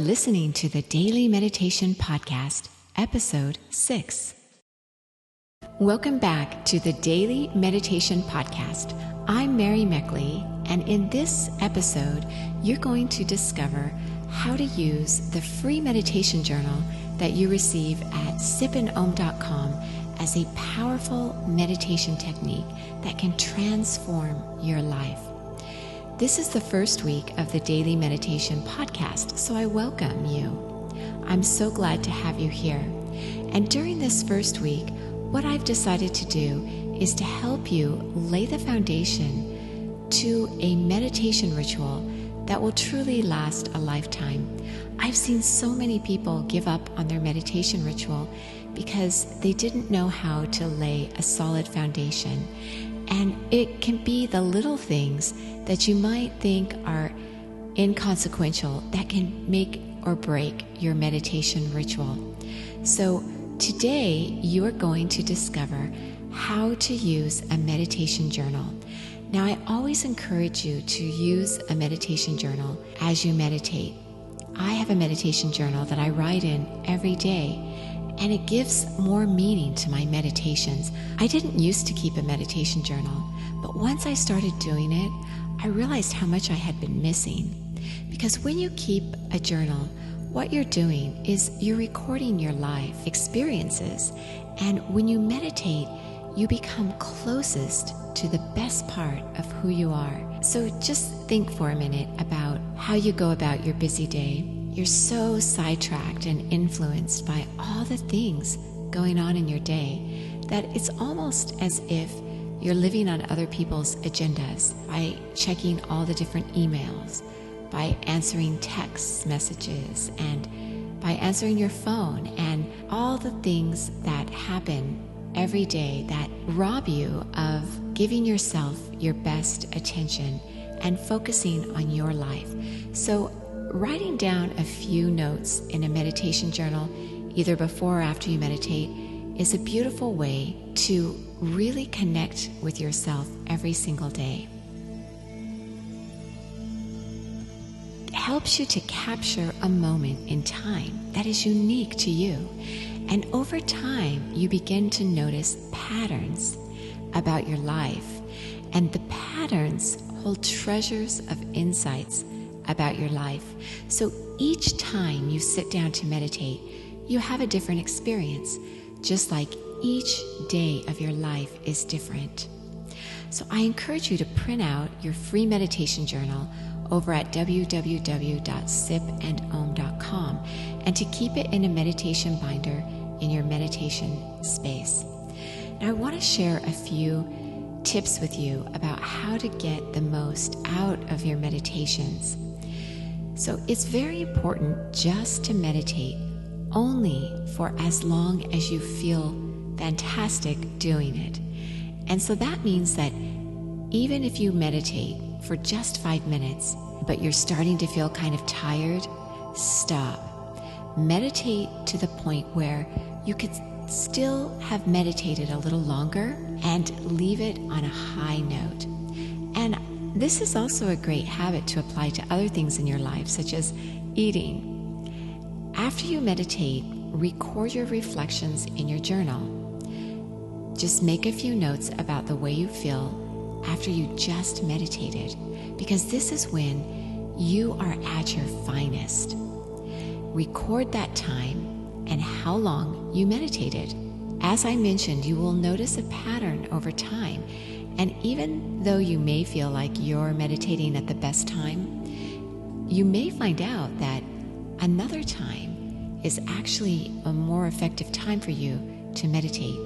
listening to the Daily Meditation Podcast, Episode 6. Welcome back to the Daily Meditation Podcast. I'm Mary Meckley, and in this episode, you're going to discover how to use the free meditation journal that you receive at sipandom.com as a powerful meditation technique that can transform your life. This is the first week of the Daily Meditation Podcast, so I welcome you. I'm so glad to have you here. And during this first week, what I've decided to do is to help you lay the foundation to a meditation ritual that will truly last a lifetime. I've seen so many people give up on their meditation ritual because they didn't know how to lay a solid foundation. And it can be the little things that you might think are inconsequential that can make or break your meditation ritual. So today you are going to discover how to use a meditation journal. Now, I always encourage you to use a meditation journal as you meditate. I have a meditation journal that I write in every day, and it gives more meaning to my meditations. I didn't used to keep a meditation journal, but once I started doing it, I realized how much I had been missing. Because when you keep a journal, what you're doing is you're recording your life experiences, and when you meditate, you become closest to the best part of who you are. So just think for a minute about how you go about your busy day. You're so sidetracked and influenced by all the things going on in your day that it's almost as if you're living on other people's agendas by checking all the different emails, by answering text messages, and by answering your phone, and all the things that happen every day that rob you of giving yourself your best attention and focusing on your life. So writing down a few notes in a meditation journal, either before or after you meditate, is a beautiful way to really connect with yourself every single day. It helps you to capture a moment in time that is unique to you. And over time, you begin to notice patterns about your life. And the patterns hold treasures of insights about your life. So each time you sit down to meditate, you have a different experience, just like each day of your life is different. So I encourage you to print out your free meditation journal over at www.sipandom.com and to keep it in a meditation binder in your meditation space. Now I want to share a few tips with you about how to get the most out of your meditations. So it's very important just to meditate only for as long as you feel fantastic doing it. And so that means that even if you meditate for just 5 minutes, but you're starting to feel kind of tired, stop. Meditate to the point where you could still have meditated a little longer and leave it on a high note. And this is also a great habit to apply to other things in your life, such as eating. After you meditate, record your reflections in your journal. Just make a few notes about the way you feel after you just meditated, because this is when you are at your finest. Record that time and how long you meditated. As I mentioned, you will notice a pattern over time. And even though you may feel like you're meditating at the best time, you may find out that another time is actually a more effective time for you to meditate.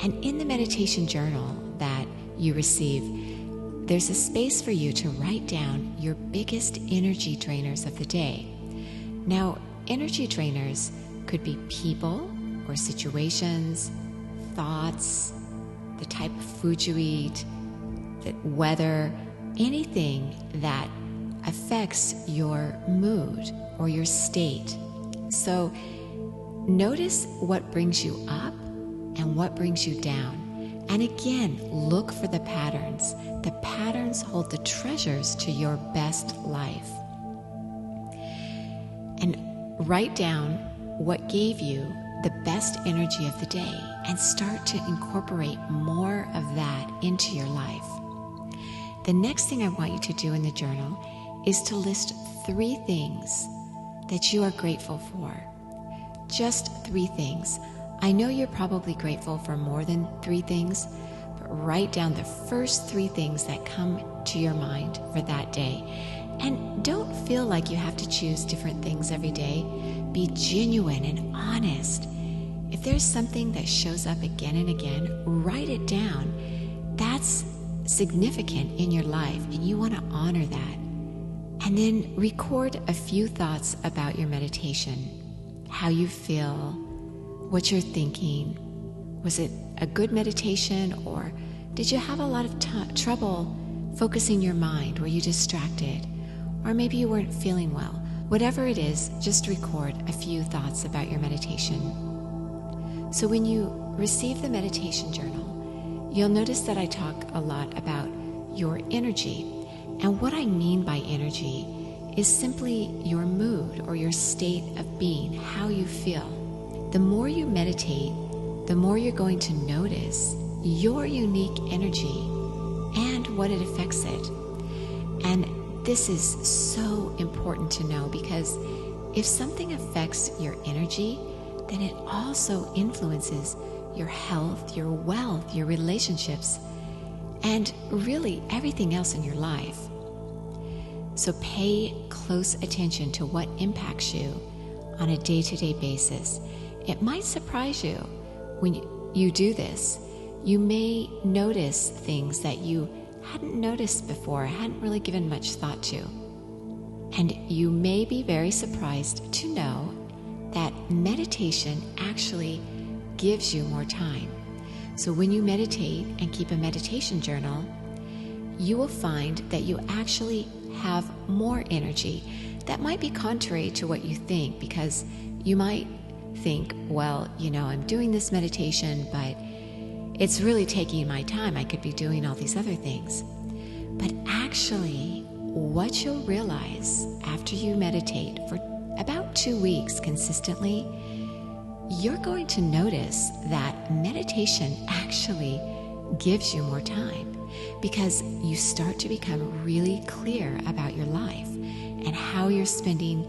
And in the meditation journal that you receive, there's a space for you to write down your biggest energy drainers of the day. Now, energy drainers could be people or situations, thoughts, the type of food you eat, the weather, anything that affects your mood or your state. So notice what brings you up and what brings you down. And again, look for the patterns. The patterns hold the treasures to your best life. And Write down what gave you the best energy of the day and start to incorporate more of that into your life. The next thing I want you to do in the journal is to list 3 things that you are grateful for. Just 3 things. I know you're probably grateful for more than 3 things, but write down the first 3 things that come to your mind for that day. And don't feel like you have to choose different things every day. Be genuine and honest. If there's something that shows up again and again, write it down. That's significant in your life, and you want to honor that. And then record a few thoughts about your meditation, how you feel, what you're thinking. Was it a good meditation, or did you have a lot of trouble focusing your mind? Were you distracted? Or maybe you weren't feeling well. Whatever it is, just record a few thoughts about your meditation. So when you receive the meditation journal, you'll notice that I talk a lot about your energy. And what I mean by energy is simply your mood or your state of being, how you feel. The more you meditate, the more you're going to notice your unique energy and what it affects it. And this is so important to know, because if something affects your energy, then it also influences your health, your wealth, your relationships, and really everything else in your life. So pay close attention to what impacts you on a day-to-day basis. It might surprise you when you do this. You may notice things that you hadn't noticed before, hadn't really given much thought to. And you may be very surprised to know that meditation actually gives you more time. So when you meditate and keep a meditation journal, you will find that you actually have more energy. That might be contrary to what you think, because you might think, well, I'm doing this meditation, but it's really taking my time. I could be doing all these other things. But actually, what you'll realize after you meditate for about 2 weeks consistently, you're going to notice that meditation actually gives you more time, because you start to become really clear about your life and how you're spending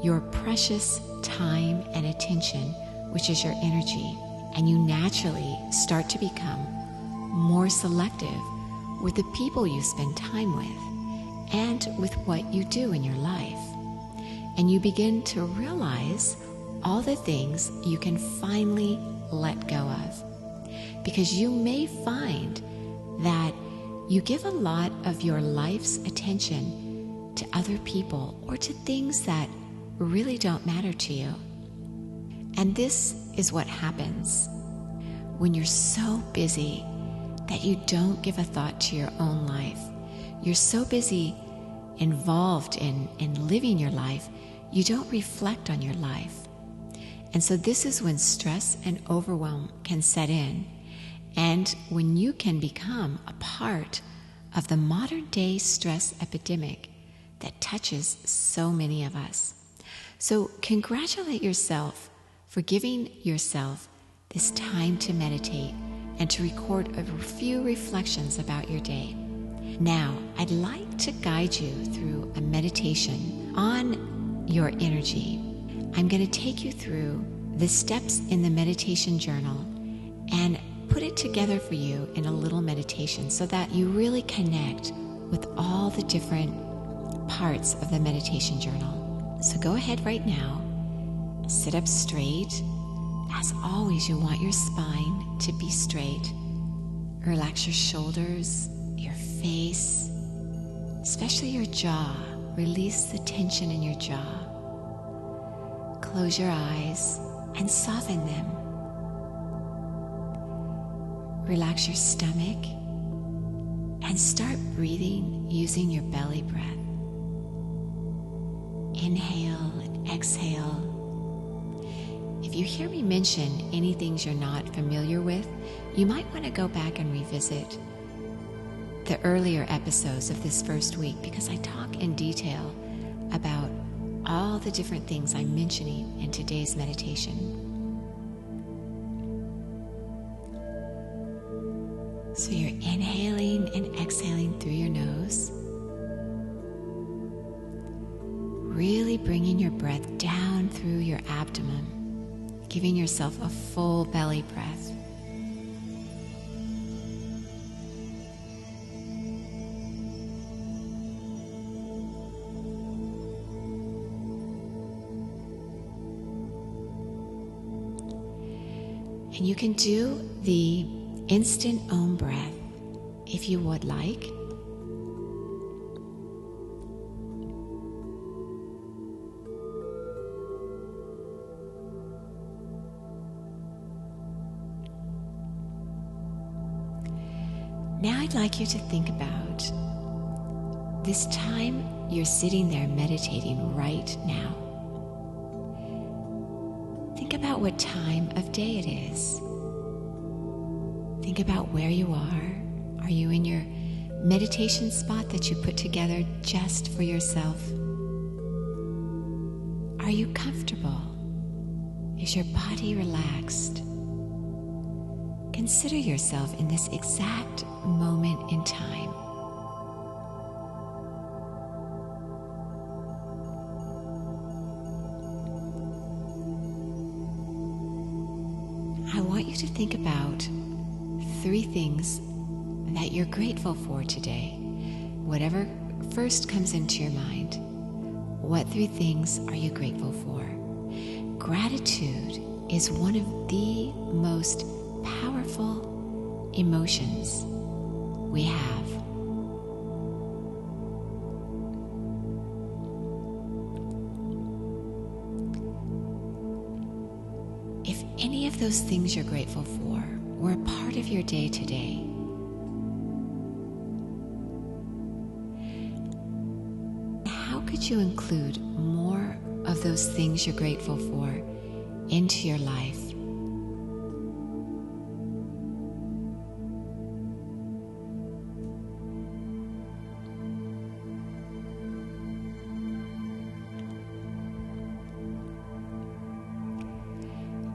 your precious time and attention, which is your energy. And you naturally start to become more selective with the people you spend time with and with what you do in your life. And you begin to realize all the things you can finally let go of. Because you may find that you give a lot of your life's attention to other people or to things that really don't matter to you. And this is what happens when you're so busy that you don't give a thought to your own life. You're so busy involved in living your life, you don't reflect on your life. And so this is when stress and overwhelm can set in, and when you can become a part of the modern day stress epidemic that touches so many of us. So congratulate yourself for giving yourself this time to meditate and to record a few reflections about your day. Now, I'd like to guide you through a meditation on your energy. I'm going to take you through the steps in the meditation journal and put it together for you in a little meditation so that you really connect with all the different parts of the meditation journal. So go ahead right now, sit up straight. As always, you want your spine to be straight. Relax your shoulders, your face, especially your jaw. Release the tension in your jaw. Close your eyes and soften them. Relax your stomach and start breathing using your belly breath. Inhale and exhale. If you hear me mention any things you're not familiar with, you might want to go back and revisit the earlier episodes of this first week, because I talk in detail about all the different things I'm mentioning in today's meditation. So you're inhaling and exhaling through your nose, really bringing your breath down through your abdomen, giving yourself a full belly breath. And you can do the instant Om breath if you would like. Now I'd like you to think about this time you're sitting there meditating right now. Think about what time of day it is. Think about where you are. Are you in your meditation spot that you put together just for yourself? Are you comfortable? Is your body relaxed? Consider yourself in this exact moment in time. I want you to think about 3 things that you're grateful for today. Whatever first comes into your mind, what 3 things are you grateful for? Gratitude is one of the most powerful emotions we have. If any of those things you're grateful for were a part of your day today, how could you include more of those things you're grateful for into your life?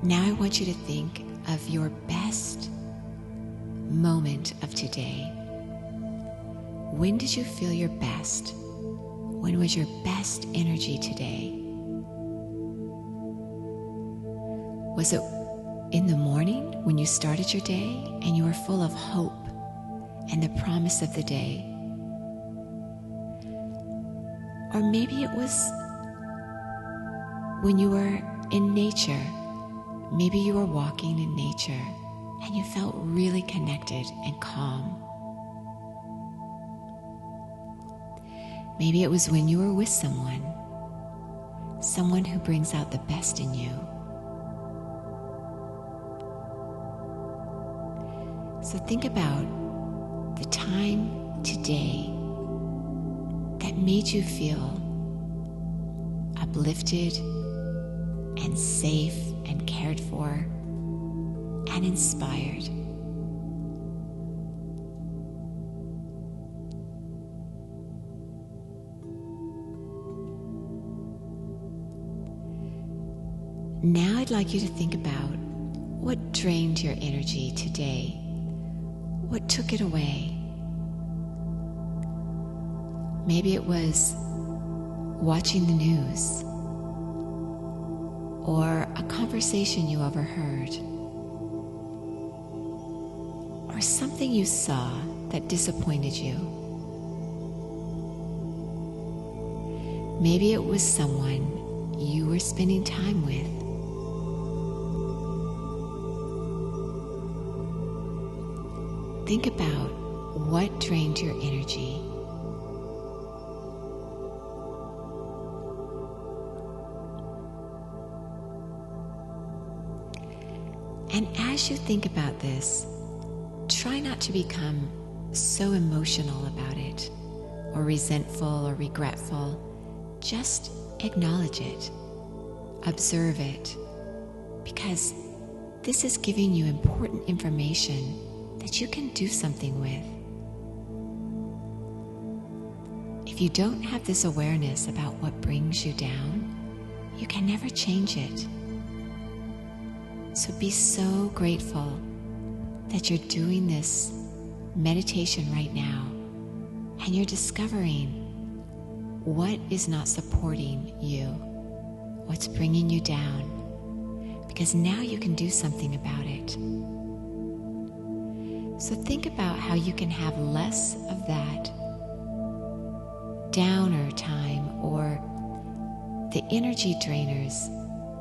Now I want you to think of your best moment of today. When did you feel your best? When was your best energy today? Was it in the morning when you started your day and you were full of hope and the promise of the day? Or maybe it was when you were in nature. Maybe you were walking in nature and you felt really connected and calm. Maybe it was when you were with someone who brings out the best in you. So think about the time today that made you feel uplifted and safe and cared for and inspired. Now I'd like you to think about what drained your energy today. What took it away? Maybe it was watching the news, or a conversation you overheard, or something you saw that disappointed you. Maybe it was someone you were spending time with. Think about what drained your energy. And as you think about this, try not to become so emotional about it, or resentful or regretful. Just acknowledge it, observe it, because this is giving you important information that you can do something with. if you don't have this awareness about what brings you down, you can never change it. So be so grateful that you're doing this meditation right now and you're discovering what is not supporting you, what's bringing you down, because now you can do something about it. So think about how you can have less of that downer time or the energy drainers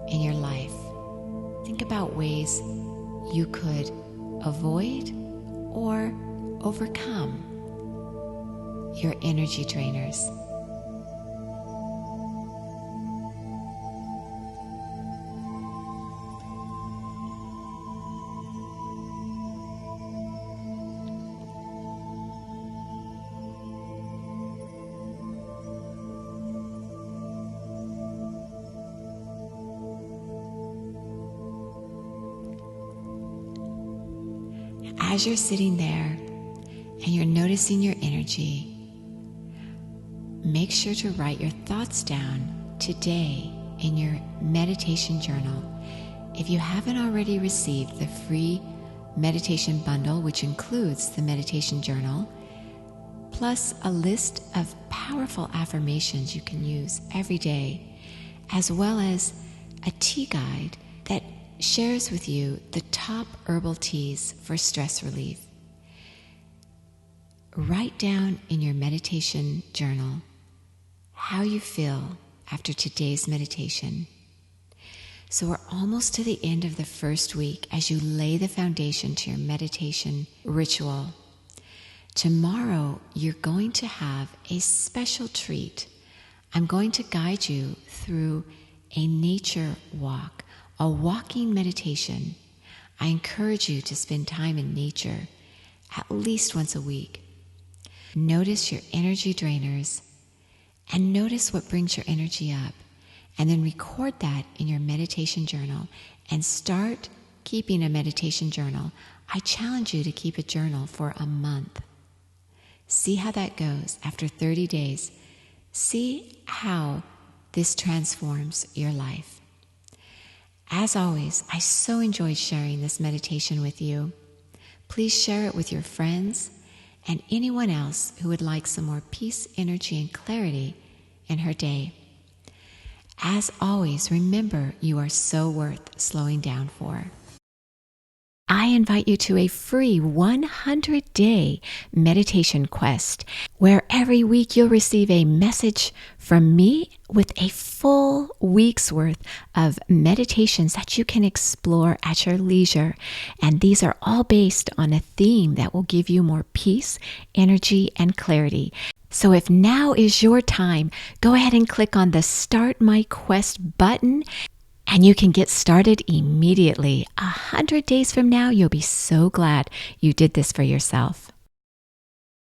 in your life. Think about ways you could avoid or overcome your energy drainers. As you're sitting there and you're noticing your energy, make sure to write your thoughts down today in your meditation journal. If you haven't already received the free meditation bundle, which includes the meditation journal, plus a list of powerful affirmations you can use every day, as well as a tea guide that shares with you the top herbal teas for stress relief. Write down in your meditation journal how you feel after today's meditation. So we're almost to the end of the first week as you lay the foundation to your meditation ritual. Tomorrow, you're going to have a special treat. I'm going to guide you through a nature walk, a walking meditation. I encourage you to spend time in nature at least once a week. Notice your energy drainers and notice what brings your energy up. And then record that in your meditation journal and start keeping a meditation journal. I challenge you to keep a journal for a month. See how that goes after 30 days. See how this transforms your life. As always, I so enjoyed sharing this meditation with you. Please share it with your friends and anyone else who would like some more peace, energy, and clarity in her day. As always, remember you are so worth slowing down for. I invite you to a free 100-day meditation quest where every week you'll receive a message from me with a full week's worth of meditations that you can explore at your leisure. And these are all based on a theme that will give you more peace, energy, and clarity. So if now is your time, go ahead and click on the Start My Quest button and you can get started immediately. 100 days from now, you'll be so glad you did this for yourself.